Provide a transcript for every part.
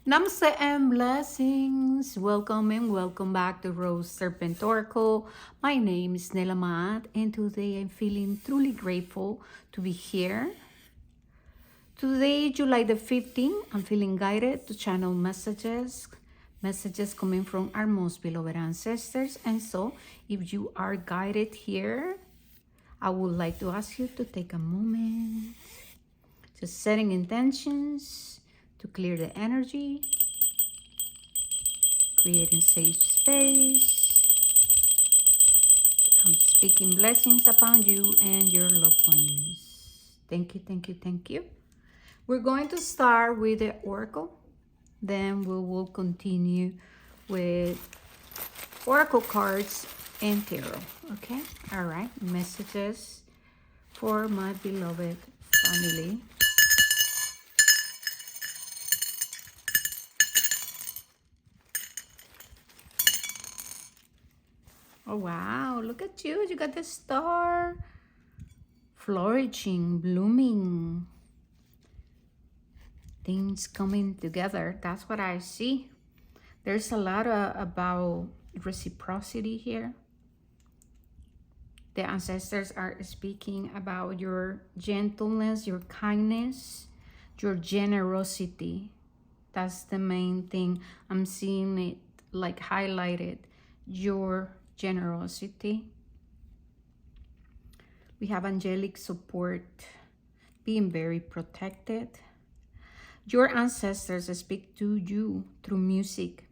Namaste and blessings. Welcome and welcome back to Rose Serpent Oracle. My name is Nelamat, and today I'm feeling truly grateful to be here. Today, July the 15th, I'm feeling guided to channel messages coming from our most beloved ancestors. And so, if you are guided here, I would like to ask you to take a moment, just setting intentions to clear the energy, creating safe space. I'm speaking blessings upon you and your loved ones. Thank you, thank you, thank you. We're going to start with the oracle. Then we will continue with oracle cards and tarot. Okay? All right. Messages for my beloved family. Oh, wow. Look at you. You got the star. Flourishing, blooming. Things coming together. That's what I see. There's a lot about reciprocity here. The ancestors are speaking about your gentleness, your kindness, your generosity. That's the main thing. I'm seeing it like highlighted. Your generosity. We have angelic support, being very protected. Your ancestors speak to you through music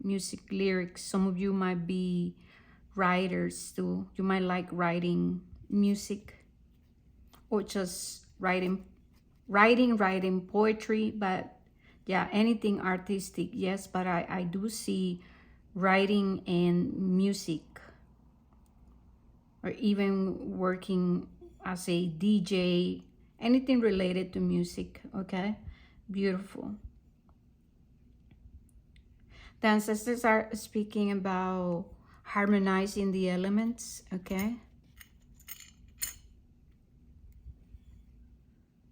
lyrics. Some of you might be writers too. You might like writing music or just writing poetry, but yeah, anything artistic, yes, but I do see writing and music, or even working as a DJ, anything related to music, okay? Beautiful. The ancestors are speaking about harmonizing the elements, okay?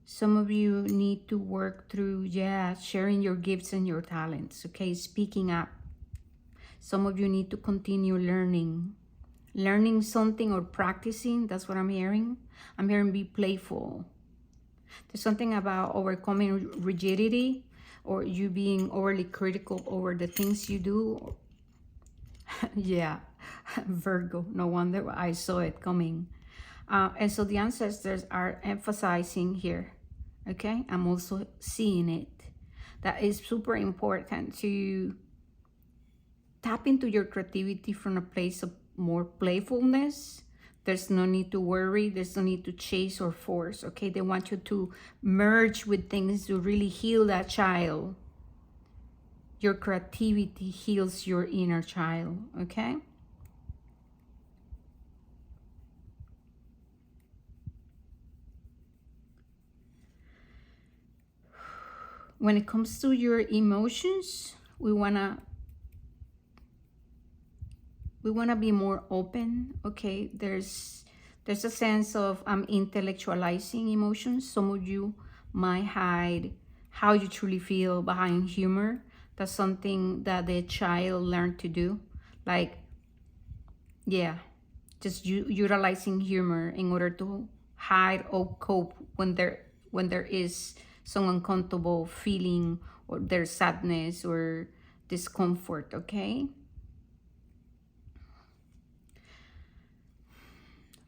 Some of you need to work through, sharing your gifts and your talents, okay? Speaking up. Some of you need to continue learning something or practicing. That's what I'm hearing. I'm hearing be playful. There's something about overcoming rigidity, or you being overly critical over the things you do. Yeah, Virgo, no wonder I saw it coming. And so the ancestors are emphasizing here, okay? I'm also seeing it. That is super important to tap into your creativity from a place of more playfulness. There's no need to worry. There's no need to chase or force, okay? They want you to merge with things to really heal that child. Your creativity heals your inner child, okay? When it comes to your emotions, we wanna be more open, okay? There's a sense of intellectualizing emotions. Some of you might hide how you truly feel behind humor. That's something that the child learned to do, like, yeah, just utilizing humor in order to hide or cope when there is some uncomfortable feeling, or there's sadness or discomfort, okay?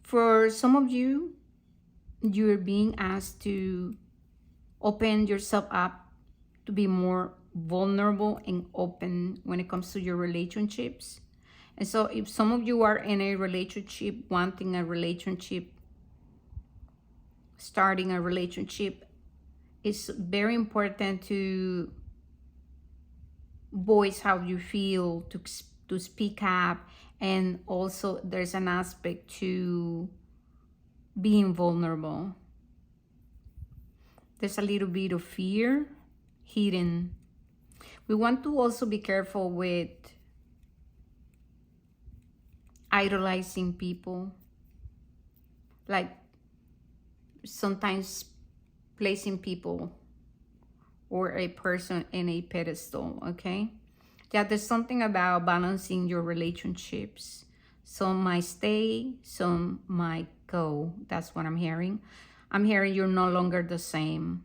For some of you, you're being asked to open yourself up, to be more vulnerable and open when it comes to your relationships. And so if some of you are in a relationship, wanting a relationship, starting a relationship, it's very important to voice how you feel, to speak up. And also there's an aspect to being vulnerable. There's a little bit of fear hidden. We want to also be careful with idolizing people, like sometimes placing people or a person in a pedestal, okay? Yeah, there's something about balancing your relationships. Some might stay, some might go. That's what I'm hearing. I'm hearing you're no longer the same.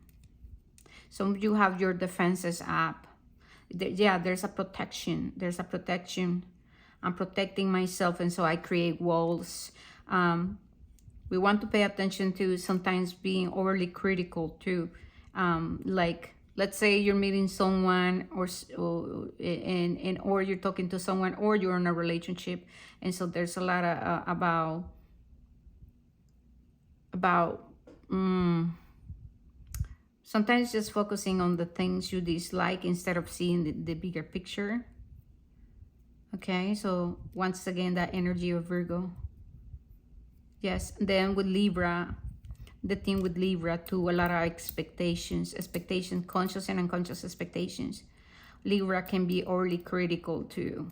Some of you have your defenses up. Yeah, there's a protection. There's a protection. I'm protecting myself, and so I create walls. We want to pay attention to sometimes being overly critical too. Like, let's say you're meeting someone, or you're talking to someone, or you're in a relationship, and so there's a lot of about sometimes just focusing on the things you dislike instead of seeing the bigger picture. Okay, so once again, that energy of Virgo. Yes, then with Libra, the thing with Libra too, a lot of expectations, conscious and unconscious expectations. Libra can be overly critical too.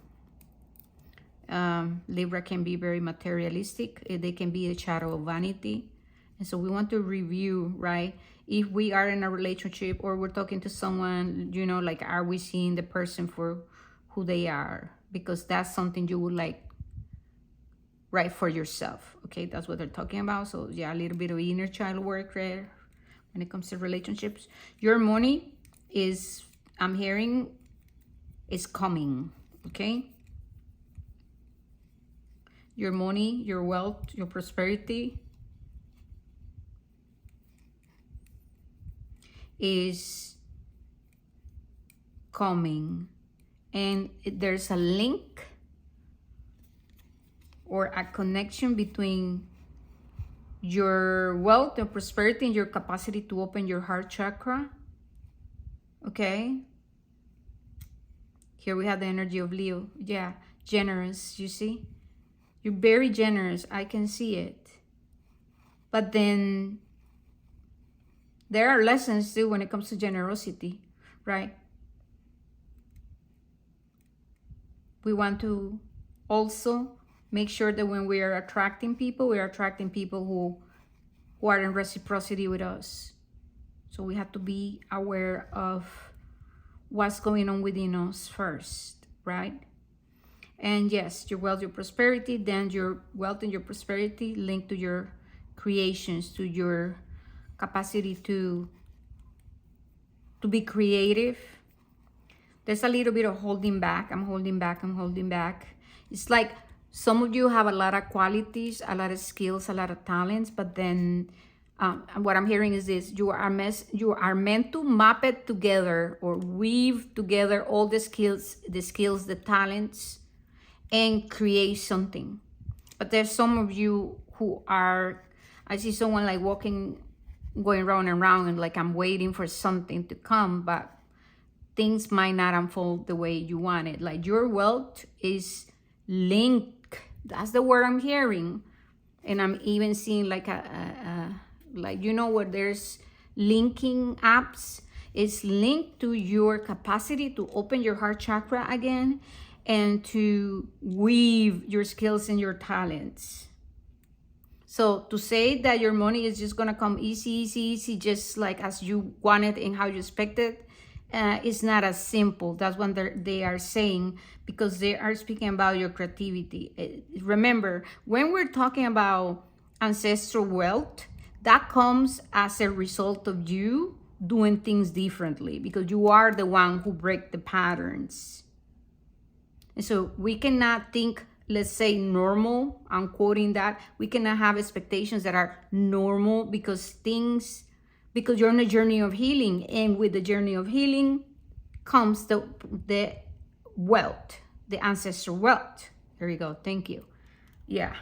Libra can be very materialistic. They can be a shadow of vanity. And so we want to review, right? If we are in a relationship or we're talking to someone, you know, like, are we seeing the person for who they are? Because that's something you would like, right, for yourself. Okay, that's what they're talking about. So yeah, a little bit of inner child work there when it comes to relationships. Your money is, I'm hearing, is coming. Okay, your money, your wealth, your prosperity is coming, and there's a link or a connection between your wealth and prosperity and your capacity to open your heart chakra. Okay, here we have the energy of Leo. Yeah, generous. You see, you're very generous. I can see it. But then there are lessons too when it comes to generosity, right? We want to also make sure that when we are attracting people, we are attracting people who are in reciprocity with us. So we have to be aware of what's going on within us first, right? And yes, your wealth, your prosperity, then your wealth and your prosperity linked to your creations, to your capacity to be creative. There's a little bit of holding back. I'm holding back. It's like some of you have a lot of qualities, a lot of skills, a lot of talents, but then what I'm hearing is this: you are meant to map it together or weave together all the skills, the talents, and create something. But there's some of you who are, I see someone like going round and round, and like, I'm waiting for something to come, but things might not unfold the way you want it. Like, your wealth is linked. That's the word I'm hearing. And I'm even seeing like like, you know, where there's linking apps. It's linked to your capacity to open your heart chakra again and to weave your skills and your talents. So to say that your money is just gonna come easy, just like as you want it and how you expect it, it's not as simple. That's what they are saying, because they are speaking about your creativity. Remember, when we're talking about ancestral wealth, that comes as a result of you doing things differently, because you are the one who break the patterns. And so we cannot think, let's say, normal. I'm quoting that. We cannot have expectations that are normal, because you're on a journey of healing, and with the journey of healing comes the wealth, the ancestral wealth. There you go. Thank you. Yeah,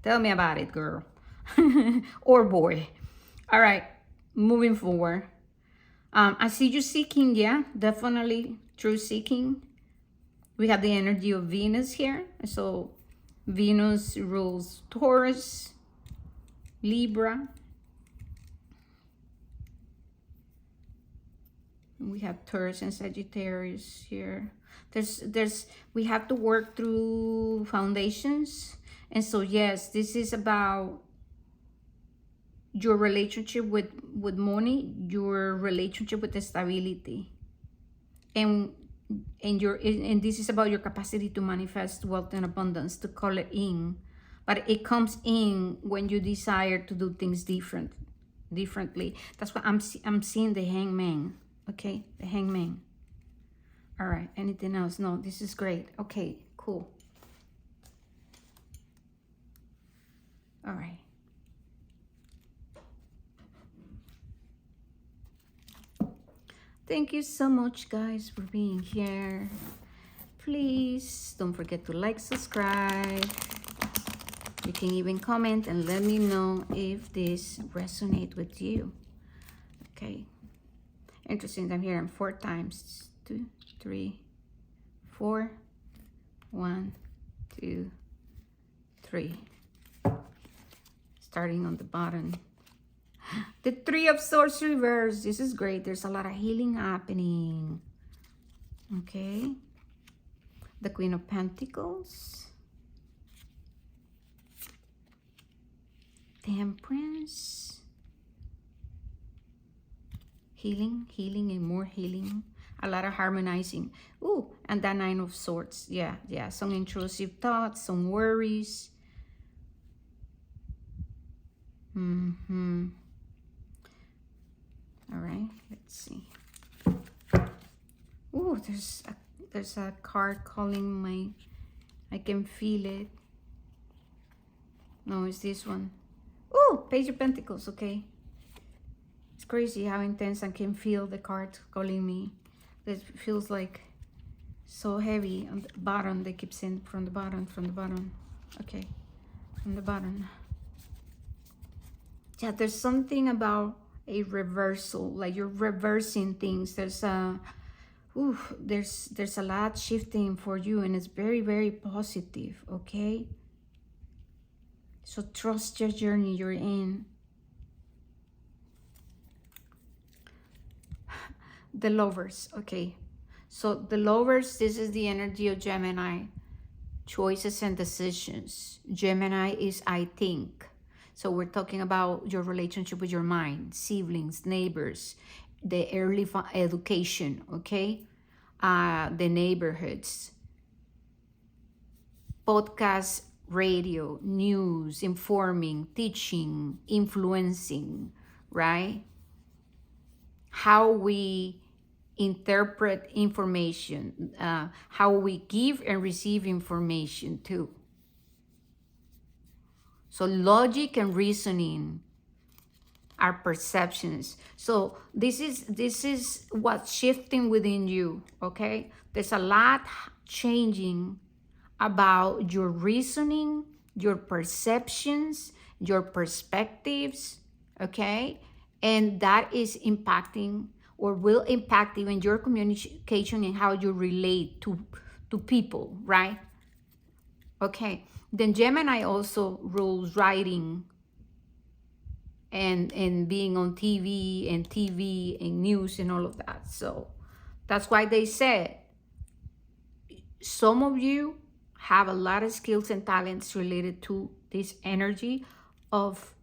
tell me about it, girl. Or boy. All right, moving forward. I see you seeking. Yeah, definitely true seeking. We have the energy of Venus here. So Venus rules Taurus, Libra. We have Taurus and Sagittarius here. We have to work through foundations. And so yes, this is about your relationship with money, your relationship with the stability, and and this is about your capacity to manifest wealth and abundance, to call it in. But it comes in when you desire to do things differently. That's why I'm seeing the hangman. Okay, the hangman. All right, anything else? No, this is great. Okay, cool. All right. Thank you so much, guys, for being here. Please don't forget to like, subscribe. You can even comment and let me know if this resonates with you. Okay. Interesting. I'm here 4 times. 2, 3, 4. 1, 2, 3. Starting on the bottom. The 3 of Swords reverse. This is great. There's a lot of healing happening. Okay. The Queen of Pentacles. Temperance. Healing, and more healing. A lot of harmonizing. Ooh, and the 9 of Swords. Yeah. Some intrusive thoughts, some worries. All right, let's see. Ooh, there's a card calling I can feel it. No, it's this one. Ooh, Page of Pentacles, okay. It's crazy how intense I can feel the card calling me. It feels like so heavy on the bottom. They keep saying from the bottom. Okay, from the bottom. Yeah, there's something about a reversal, like you're reversing things. There's a lot shifting for you, and it's very, very positive. Okay, so trust your journey you're in. The Lovers. Okay, so the Lovers, this is the energy of Gemini. Choices and decisions. Gemini is I think. So we're talking about your relationship with your mind, siblings, neighbors, the early education, okay? The neighborhoods, podcast, radio, news, informing, teaching, influencing, right? How we interpret information, how we give and receive information too. So logic and reasoning are perceptions. So this is what's shifting within you, okay? There's a lot changing about your reasoning, your perceptions, your perspectives, okay? And that is impacting or will impact even your communication and how you relate to people, right? Okay. Then Gemini also rules writing and being on TV and news and all of that. So that's why they said some of you have a lot of skills and talents related to this energy of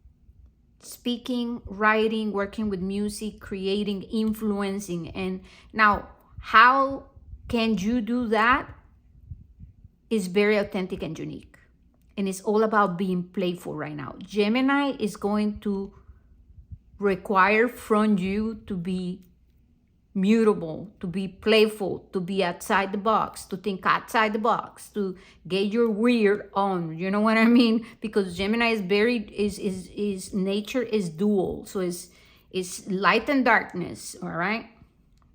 speaking, writing, working with music, creating, influencing. And now, how can you do that? Is very authentic and unique. And it's all about being playful right now. Gemini is going to require from you to be mutable, to be playful, to be outside the box, to think outside the box, to get your weird on. You know what I mean? Because Gemini is nature is dual. So it's light and darkness, all right?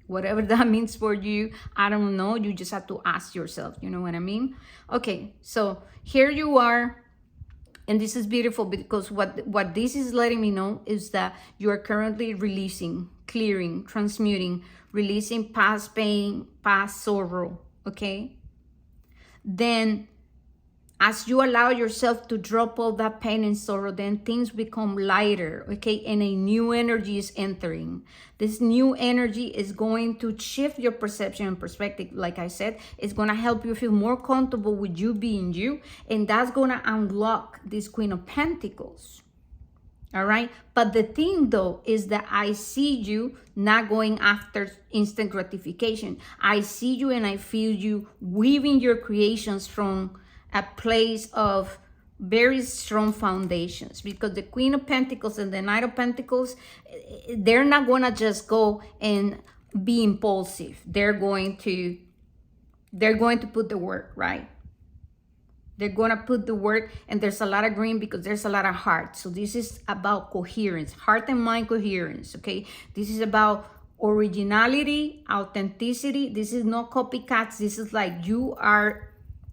Whatever that means for you, I don't know. You just have to ask yourself, you know what I mean? Okay, so here you are. And this is beautiful because what this is letting me know is that you are currently releasing, clearing, transmuting, releasing past pain, past sorrow, okay? Then as you allow yourself to drop all that pain and sorrow, then things become lighter, okay? And a new energy is entering. This new energy is going to shift your perception and perspective. Like I said, it's going to help you feel more comfortable with you being you. And that's going to unlock this Queen of Pentacles. All right. But the thing though is that I see you not going after instant gratification. I see you and I feel you weaving your creations from a place of very strong foundations, because the Queen of Pentacles and the Knight of Pentacles, they're not going to just go and be impulsive. They're going to put the work, right? They're going to put the work, and there's a lot of green because there's a lot of heart. So this is about coherence, heart and mind coherence, okay? This is about originality, authenticity. This is not copycats. This is like you are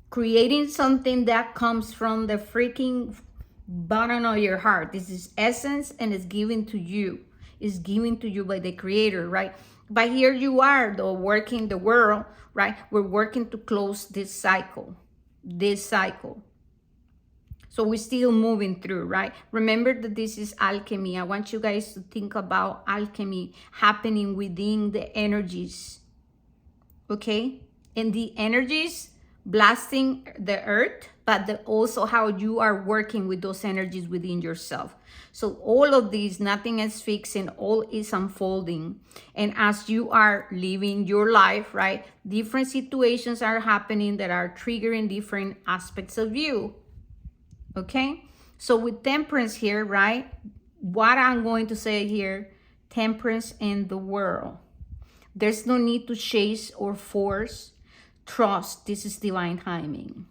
creating something that comes from the freaking bottom of your heart. This is essence, and it's given to you. It's given to you by the creator, right? But here you are, though, working the world, right? We're working to close this cycle. So we're still moving through, right? Remember that this is alchemy. I want you guys to think about alchemy happening within the energies, okay? And the energies blasting the earth, but also how you are working with those energies within yourself. So all of these, nothing is fixed and all is unfolding. And as you are living your life, right, different situations are happening that are triggering different aspects of you, okay? So with temperance here, right, what I'm going to say here, temperance in the world. There's no need to chase or force. Trust, this is divine timing.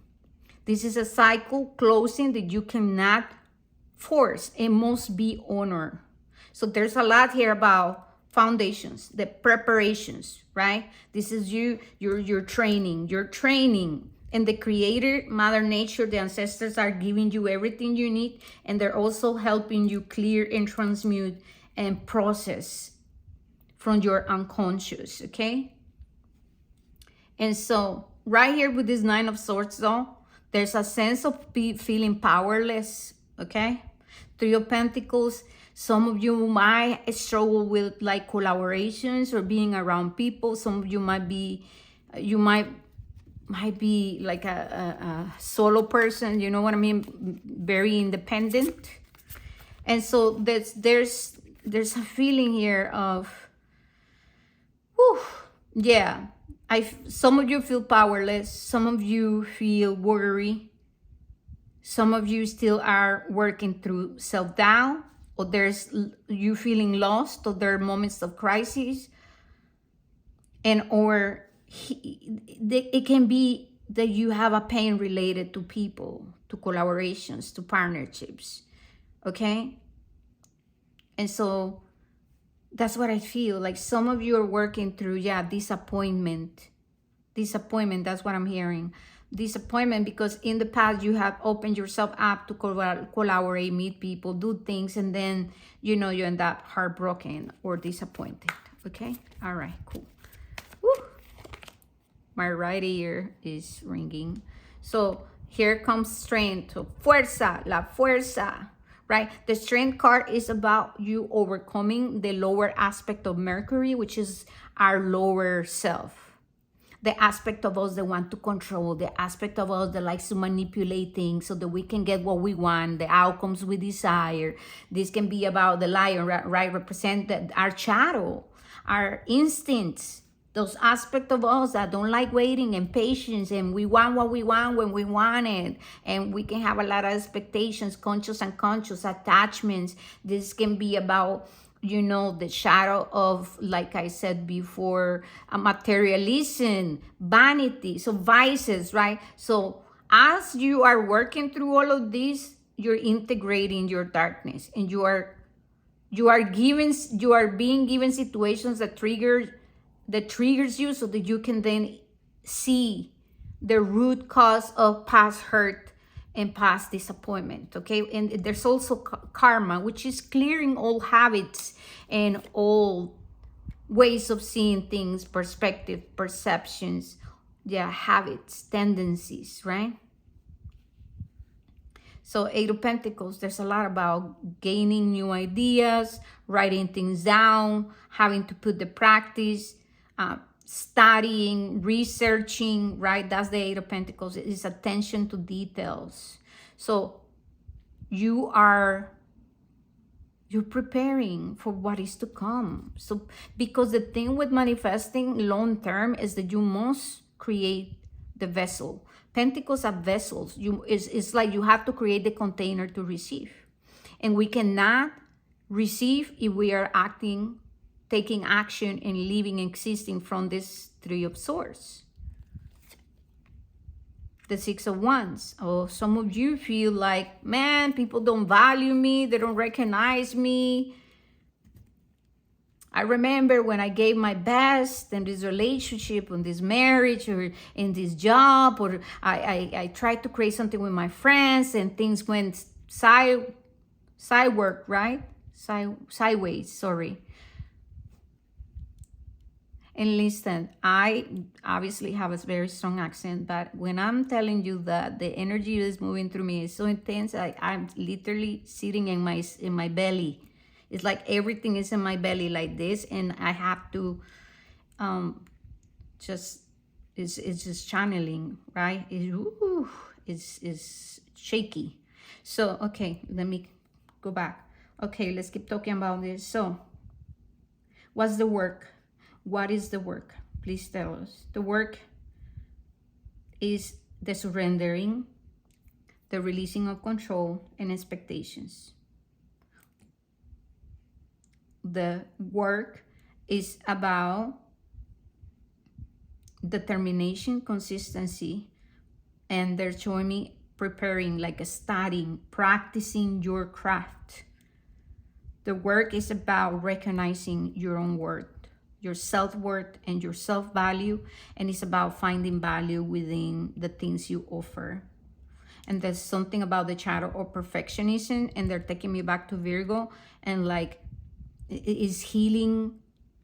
This is a cycle closing that you cannot force. It must be honored. So there's a lot here about foundations, the preparations, right? This is you're training. And the creator, Mother Nature, the ancestors are giving you everything you need. And they're also helping you clear and transmute and process from your unconscious, okay? And so right here with this Nine of Swords though, there's a sense of feeling powerless, okay? Three of Pentacles, some of you might struggle with like collaborations or being around people. Some of you might be like a solo person, you know what I mean? Very independent. And so there's a feeling here of, whew, yeah. Some of you feel powerless. Some of you feel worry. Some of you still are working through self-doubt, or there's you feeling lost, or there are moments of crisis, and it can be that you have a pain related to people, to collaborations, to partnerships, okay? And so that's what I feel like. Some of you are working through, disappointment. That's what I'm hearing. Disappointment, because in the past you have opened yourself up to collaborate, meet people, do things, and then you end up heartbroken or disappointed. Okay, all right, cool. Woo. My right ear is ringing. So here comes strength. So fuerza, la fuerza, right? The strength card is about you overcoming the lower aspect of Mercury, which is our lower self. The aspect of us that want to control, the aspect of us that likes to manipulate things so that we can get what we want, the outcomes we desire. This can be about the lion, right? Represent our shadow, our instincts, those aspects of us that don't like waiting and patience, and we want what we want when we want it. And we can have a lot of expectations, conscious and unconscious attachments. This can be about the shadow of, like I said before, materialism, vanity, so vices, right? So as you are working through all of this, you're integrating your darkness, and you are being given situations that triggers you, so that you can then see the root cause of past hurt and past disappointment, okay? And there's also karma, which is clearing all habits and all ways of seeing things, perspective, perceptions, habits, tendencies, right? So Eight of Pentacles, there's a lot about gaining new ideas, writing things down, having to put the practice, studying, researching, right? That's the Eight of Pentacles. It is attention to details. So you are You're preparing for what is to come. So, because the thing with manifesting long term is that you must create the vessel. Pentacles are vessels. It's like you have to create the container to receive. And we cannot receive if we are acting, taking action, and living, existing from this Three of Swords. The Six of Wands. Oh, some of you feel like, man, people don't value me, they don't recognize me. I remember when I gave my best in this relationship, in this marriage, or in this job, or I tried to create something with my friends and things went sideward, right? Sideways, sorry. And listen, I obviously have a very strong accent, but when I'm telling you that the energy is moving through me is so intense, I'm literally sitting in my belly. It's like everything is in my belly like this, and I have to just it's just channeling, right? It's shaky. So okay, let me go back. Okay, let's keep talking about this. So, what's the work? What is the work? Please tell us. The work is the surrendering, the releasing of control and expectations. The work is about determination, consistency, and they're showing me preparing, like studying, practicing your craft. The work is about recognizing your own worth, your self-worth and your self-value, and it's about finding value within the things you offer. And there's something about the shadow of perfectionism, and they're taking me back to Virgo, and like it is healing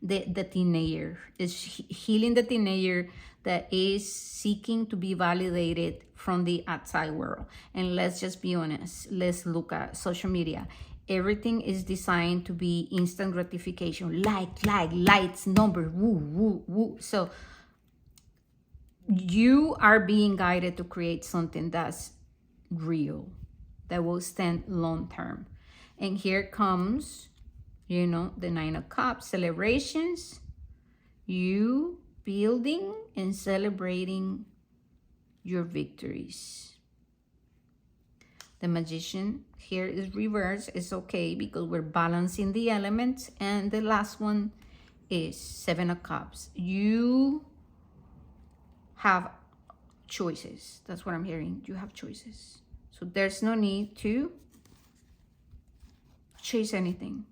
the teenager. It's healing the teenager that is seeking to be validated from the outside world. And let's just be honest, let's look at social media. Everything is designed to be instant gratification, like, lights, numbers, woo, woo, woo. So you are being guided to create something that's real, that will stand long term. And here comes, the Nine of Cups, celebrations, you building and celebrating your victories. The Magician here is reversed. It's okay because we're balancing the elements. And the last one is Seven of Cups. You have choices. That's what I'm hearing. You have choices. So there's no need to chase anything.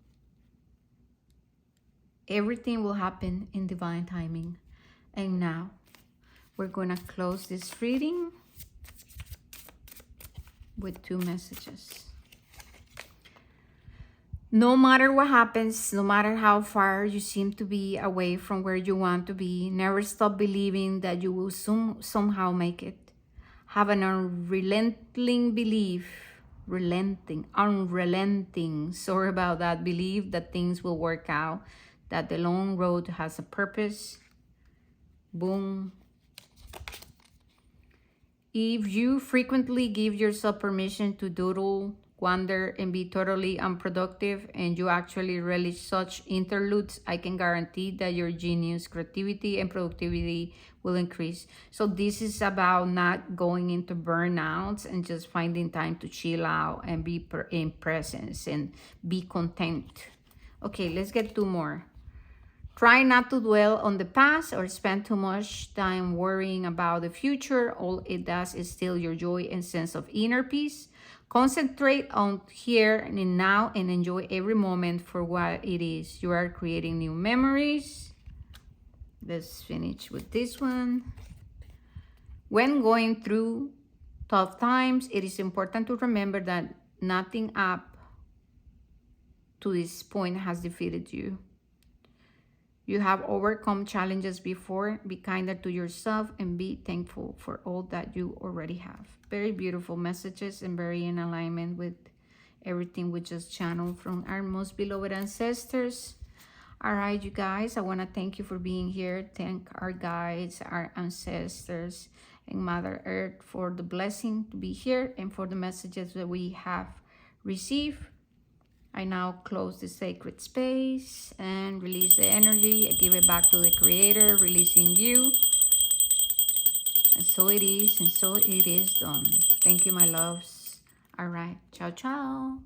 Everything will happen in divine timing. And now we're going to close this reading with two messages. No matter what happens, no matter how far you seem to be away from where you want to be, never stop believing that you will somehow make it. Have an unrelenting belief, unrelenting, sorry about that, believe that things will work out, that the long road has a purpose. Boom. If you frequently give yourself permission to doodle, wander, and be totally unproductive, and you actually relish such interludes, I can guarantee that your genius, creativity, and productivity will increase. So this is about not going into burnouts and just finding time to chill out and be in presence and be content. Okay, let's get two more. Try not to dwell on the past or spend too much time worrying about the future. All it does is steal your joy and sense of inner peace. Concentrate on here and now and enjoy every moment for what it is. You are creating new memories. Let's finish with this one. When going through tough times, it is important to remember that nothing up to this point has defeated you. You have overcome challenges before. Be kinder to yourself and be thankful for all that you already have. Very beautiful messages and very in alignment with everything we just channeled from our most beloved ancestors. All right, you guys, I want to thank you for being here. Thank our guides, our ancestors, and Mother Earth for the blessing to be here and for the messages that we have received. I now close the sacred space and release the energy. I give it back to the Creator, releasing you. And so it is, and so it is done. Thank you, my loves. All right. Ciao, ciao.